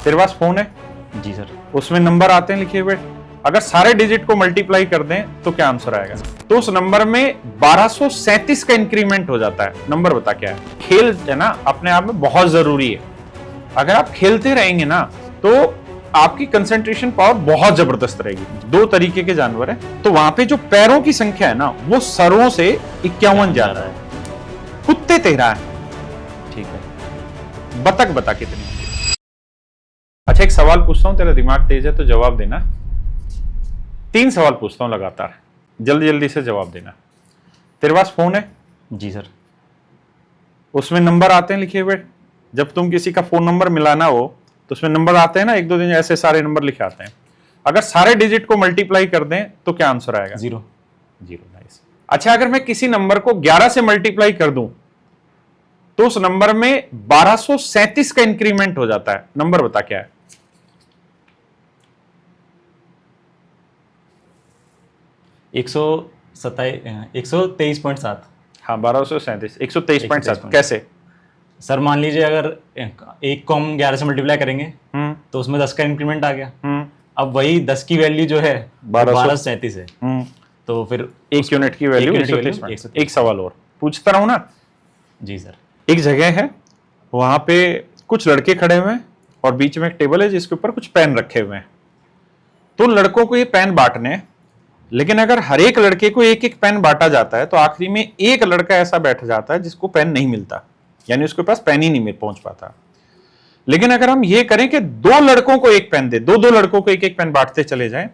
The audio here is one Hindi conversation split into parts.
तेरे पास फोन है? जी सर। उसमें नंबर आते हैं लिखे हुए, अगर सारे डिजिट को मल्टीप्लाई कर दें तो क्या आंसर आएगा? तो उस नंबर में 1237 का इंक्रीमेंट हो जाता है। नंबर बता क्या है? खेल है ना, अपने आप में बहुत जरूरी है। अगर आप खेलते रहेंगे ना तो आपकी कंसंट्रेशन पावर बहुत जबरदस्त रहेगी। दो तरीके के जानवर हैं, तो वहां पे जो पैरों की संख्या है ना वो सरों से 51 ज्यादा है। कुत्ते 13 है, ठीक है। बतख बता कितनी होंगी? अच्छा, एक सवाल पूछता हूं, तेरा दिमाग तेज है तो जवाब देना। 3 सवाल पूछता हूं लगातार, जल्दी जल्दी से जवाब देना। तेरे पास फोन है? जी सर। उसमें नंबर आते हैं लिखे हुए, जब तुम किसी का फोन नंबर मिलाना हो तो उसमें नंबर आते हैं ना, 1 2 3 ऐसे सारे नंबर लिखे आते हैं। अगर सारे डिजिट को मल्टीप्लाई कर दें तो क्या आंसर आएगा? 0। नाइस। अच्छा, अगर मैं किसी नंबर को 11 से मल्टीप्लाई कर दूं तो उस नंबर में 1237 का इंक्रीमेंट हो जाता है। नंबर बता क्या है? एक सौ 123.7। हाँ, 1237, 123.7। कैसे? सर मान लीजिए अगर एक को हम 11 से मल्टीप्लाई करेंगे तो उसमें 10 का इंक्रीमेंट आ गया। अब वही 10 की वैल्यू जो है 1237 है, तो फिर एक यूनिट की वैल्यू 123। एक सवाल और पूछता रहूं ना? जी सर। एक जगह है, वहां पे कुछ लड़के खड़े हुए हैं और बीच में एक टेबल है जिसके ऊपर कुछ पेन रखे हुए हैं। तो लड़कों को ये पेन बांटने हैं, लेकिन अगर हर एक लड़के को एक एक पेन बांटा जाता है तो आखिरी में एक लड़का ऐसा बैठ जाता है जिसको पेन नहीं मिलता, यानी उसके पास पेन ही नहीं पहुंच पाता। लेकिन अगर हम ये करें कि 2 लड़कों को एक पेन दे, 2 लड़कों को एक एक पेन बांटते चले जाएं,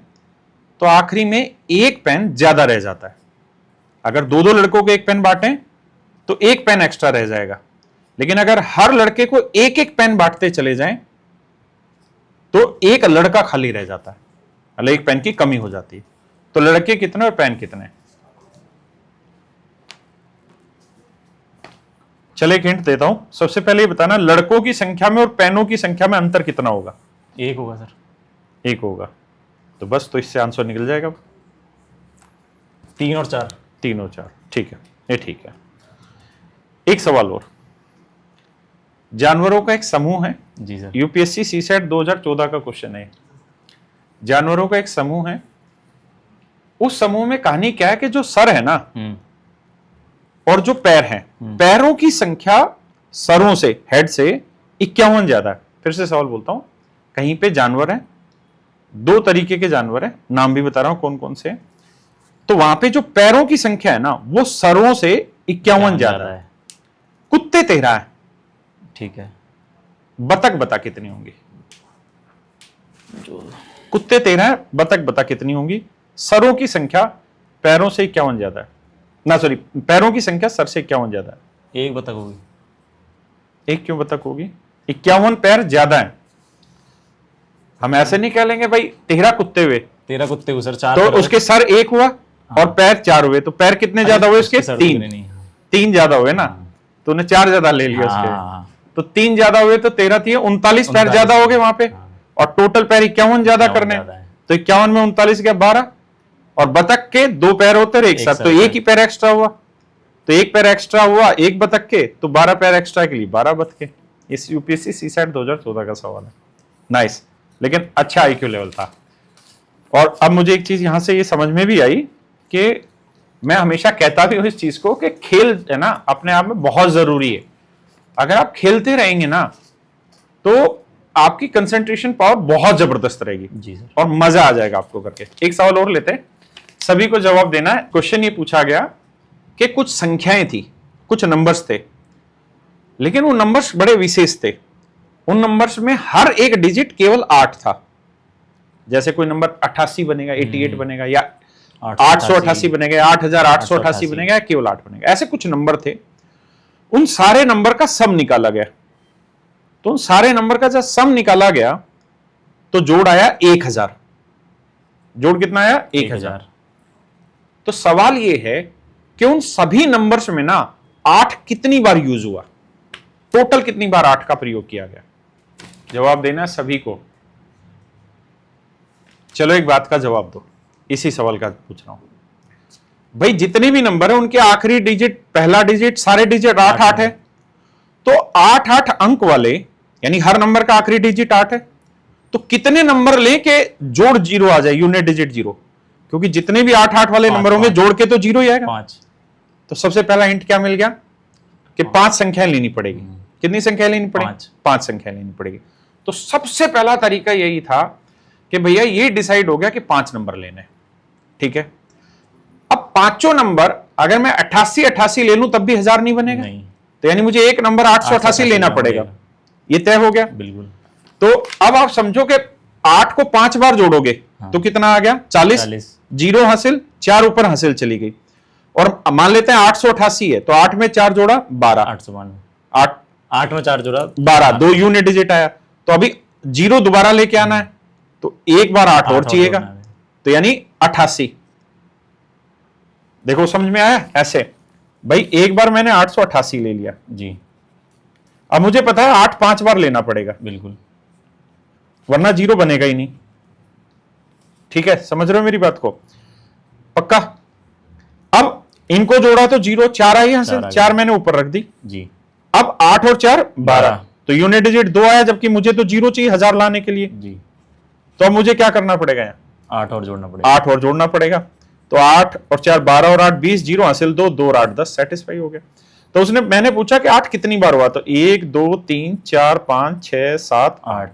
तो आखिरी में एक पेन ज्यादा रह जाता है। अगर 2 लड़कों को एक पेन बांटें तो एक पेन एक्स्ट्रा रह जाएगा, लेकिन अगर हर लड़के को एक एक पेन बांटते चले जाएं तो एक लड़का खाली रह जाता है, मतलब एक पेन की कमी हो जाती है। तो लड़के कितने और पेन कितने? चले एक हिंट देता हूं। सबसे पहले ये बताना, लड़कों की संख्या में और पेनों की संख्या में अंतर कितना होगा? 1 होगा सर। 1 होगा। तो बस, तो इससे आंसर निकल जाएगा। 3 और 4। 3 और 4, ठीक है, ये ठीक है। एक सवाल और। जानवरों का एक समूह है। जी सर। यूपीएससी सीसेट 2014 का क्वेश्चन है। जानवरों का एक समूह है, उस समूह में कहानी क्या है कि जो सर है ना और जो पैर हैं, पैरों की संख्या सरों से, हेड से 51 ज्यादा है। फिर से सवाल बोलता हूं, कहीं पे जानवर हैं, 2 तरीके के जानवर हैं, नाम भी बता रहा हूं कौन कौन से। तो वहां पे जो पैरों की संख्या है ना वो सरों से 51 ज्यादा है। कुत्ते 13 है, ठीक है। बतख बता कितनी होंगी? कुत्ते 13 है, बतख बता कितनी होंगी? सरों की संख्या पैरों से 51 ज्यादा है ना, सॉरी, पैरों की संख्या सर से 51 ज्यादा है। एक बतख होगी। एक क्यों बतख होगी? 51 पैर ज्यादा है। हम ऐसे नहीं कह लेंगे भाई 13 कुत्ते हुए, 13 कुत्ते हुए सर, 4 तो उसके सर 1 हुआ और पैर 4 हुए, तो पैर कितने ज्यादा हुए उसके? 3 ज्यादा हुए ना, तो उन्हें 4 ज्यादा ले लिया उसके, तो 3 ज्यादा हुए, तो 13 थी 39 पैर ज्यादा हो गए वहां पे, और टोटल पैर 51 ज्यादा करने, तो 51 में 39 गया 12, और बतख के 2 पैर होते रहे एक साथ, तो एक ही पैर एक्स्ट्रा हुआ, तो एक पैर एक्स्ट्रा हुआ एक बतख के, तो 12 पैर एक्स्ट्रा के लिए 12 बतखे। इस यूपीएससी सीसेट 2014 का सवाल है। नाइस, लेकिन अच्छा आईक्यू लेवल था। और अब मुझे एक चीज यहां से ये समझ में भी आई कि मैं हमेशा कहता भी हूं इस चीज को कि खेल है ना अपने आप में बहुत जरूरी है। अगर आप खेलते रहेंगे ना तो आपकी कंसंट्रेशन पावर बहुत जबरदस्त रहेगी। जी सर। और मजा आ जाएगा आपको करके। एक सवाल और लेते हैं, सभी को जवाब देना है। क्वेश्चन ये पूछा गया कि कुछ संख्याएं थी, कुछ नंबर्स थे, लेकिन वो नंबर्स बड़े विशेष थे। उन नंबर्स में हर एक डिजिट केवल 8 था। जैसे कोई नंबर 88 बनेगा, 88 बनेगा, या 888 बनेगा, 8888 बनेगा, या केवल 8 बनेगा। ऐसे कुछ नंबर थे। उन सारे नंबर का सम निकाला गया। तो उन सारे नंबर का जब सम निकाला गया तो जोड़ आया 1000। जोड़ कितना आया? 1000। तो सवाल यह है कि उन सभी नंबर्स में ना 8 कितनी बार यूज हुआ, टोटल कितनी बार 8 का प्रयोग किया गया? जवाब देना है सभी को। चलो एक बात का जवाब दो, इसी सवाल का पूछ रहा हूं भाई। जितने भी नंबर है उनके आखिरी डिजिट, पहला डिजिट, सारे डिजिट 8 है, तो 8 अंक वाले, यानी हर नंबर का आखिरी डिजिट 8 है, तो कितने नंबर लें कि जोड़ 0 आ जाए, यूनिट डिजिट 0? क्योंकि जितने भी 8 8 वाले नंबर होंगे जोड़ के तो 0 ही आएगा। 5। तो सबसे पहला हिंट क्या मिल गया कि 5 संख्याएं लेनी पड़ेगी। कितनी संख्या लेनी पड़ेगी? 5 संख्या लेनी पड़ेगी। तो सबसे पहला तरीका यही था कि भैया ये डिसाइड हो गया कि 5 नंबर लेने, ठीक है। अब पांचों नंबर अगर मैं 88 88 ले लूं तब भी 1000 नहीं बनेगा, नहीं, तो यानी मुझे एक नंबर 888 लेना पड़ेगा। ये तय हो गया। बिल्कुल। तो अब आप समझो कि 8 को 5 बार जोड़ोगे तो कितना आ गया? 40। 0 हासिल, 4 ऊपर हासिल चली गई। और मान लेते हैं 888 है, तो 8 में 4 जोड़ा 12, 892। 8 में 4 जोड़ा 12, 2 यूनिट डिजिट आया। तो अभी 0 दोबारा लेके आना है, तो एक बार 8 और चाहिएगा, तो यानी 88। देखो समझ में आया? ऐसे भाई एक बार मैंने 888 ले लिया जी, अब मुझे पता है 8 5 बार लेना पड़ेगा, बिल्कुल, वरना 0 बनेगा ही नहीं। ठीक है, समझ रहे हो मेरी बात को? पक्का? अब इनको जोड़ा तो 0, 4 आई यहां से, 4 मैंने ऊपर रख दी जी। अब 8 और 4 12, तो यूनिट डिजिट 2 आया, जबकि मुझे तो 0 चाहिए 1000 लाने के लिए जी। तो अब मुझे क्या करना पड़ेगा? यहाँ 8 और जोड़ना पड़ेगा। 8 और जोड़ना पड़ेगा। तो 8 और 4 12 और 8 20, 0 हासिल 2, 2 और 8 10, सेटिस्फाई हो गया। तो मैंने पूछा कि 8 कितनी बार हुआ, तो 1 2 3 4 5 6 7 8,